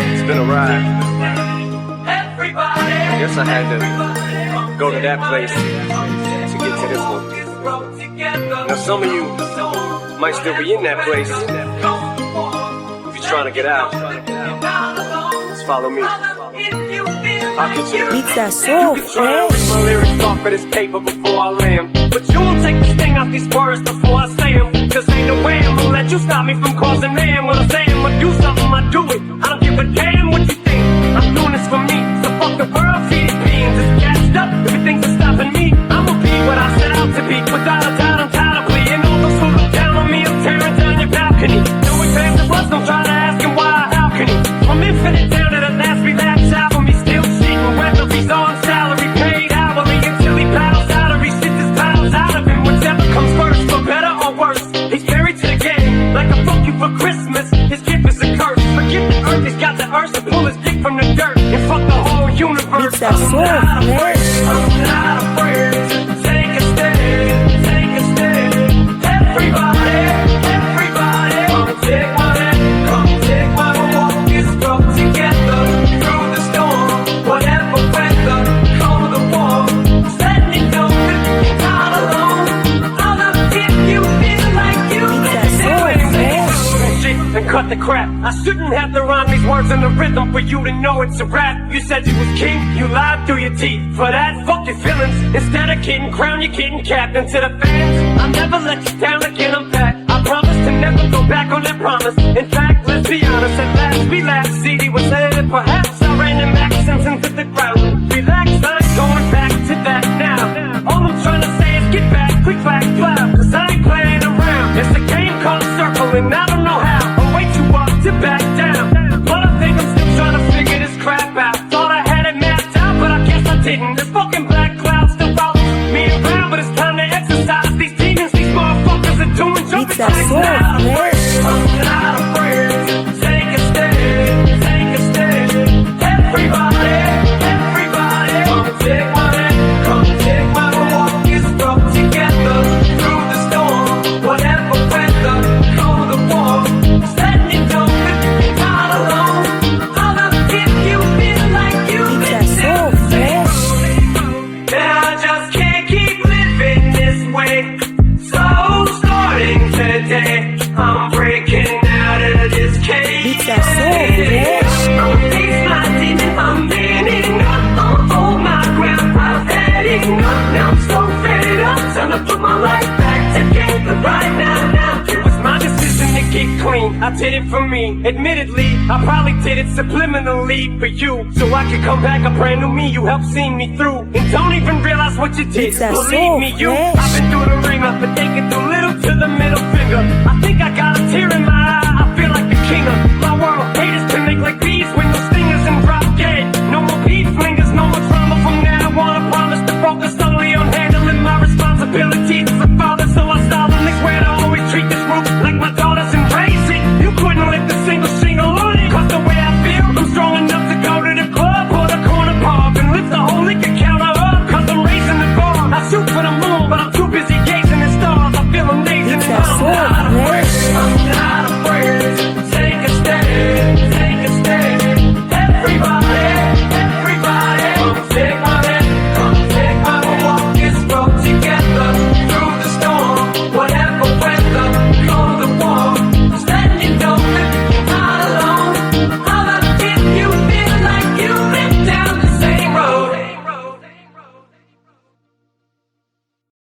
It's been a ride. I guess I had to go to that place to get to this one. Now some of you might still be in that place. If you're trying to get out, just follow me. I'll get you there. Beats that so fresh. My lyrics off of this paper before I lay 'em. But you won't take the sting off these words before I say 'em. Cause ain't no way I'm gonna let you stop me from causing mayhem. When I say I'm gonna do something, I do it. I don't give a damn what you think. I'm doing this for me. So fuck the world, feed it beans. It's gassed up, everything's stopping me. I'ma be what I set out to be. Without a doubt, I'm tired of bleeding. All those who look down on me, I'm tearing down your balcony. No advance of us, don't try to ask him why or how can he. From infinite down to the last relapse album, he's still cheating. Whether he's on salary, paid hourly, until he paddles out or he shits his paddles out of him. Whichever comes first, for better or worse. He's married to the game, like a fuck you for Christmas. His gift is a curse. Forget the earth, he's got the urge to pull his dick from the dirt and fuck the whole universe. Beats that so fresh. I'm not afraid to take a stand, take a stand. Everybody, everybody, come take my hand, come take my walk. This road together through the storm, whatever weather, come the warm. Just let me know that you're not alone. I'll love if you feel like you can do it. And cut the crap. I shouldn't have to rhyme these words in the rhythm for you to know it's a rap. You said you was king, you lied through your teeth. For that, fuck your feelings. Instead of getting crowned, you're getting capped. And to the fans, I'll never let you down again, I'm back. I promise to never go back on that promise. In fact, let's be honest, at last we laughed. CD was headed, perhaps I ran them accents into the ground. Relax, I ain't going back to that now. All I'm trying to say is get back, quick, clack, clap. Cause I ain't playing around. It's a game called Circle, and I don't know how. I'm way too up to back down. But I think I'm still trying to figure this crap out. Thought I had it mapped out, but I guess I didn't. This fucking black cloud still follows me around, but it's time to exercise. These demons, these motherfuckers are doing jumping Beats that jacks so now. fresh. I'm not afraid to take a stand, take a stand. Everybody, everybody, come take my hand, come take my walk. This road together through the storm, whatever weather, come the warm. Just let me know that you're not alone. I'll love if you feel like you Beats can that so fresh. and I just can't keep living this way. So starting today, I'm breaking out of this cage. Beats that so fresh. I'm facing my demon, I'm manning up. I'll hold my ground, I've had enough. Now I'm so fed up, time to put my life back together right now. It was my decision to get clean, I did it for me. Admittedly, I probably did it subliminally for you, so I could come back a brand new me. You helped see me through, and don't even realize what you did. Beats that Believe so me, you. fresh. I've been through the ringer, but taking too little to the middle finger. I think I got a tear in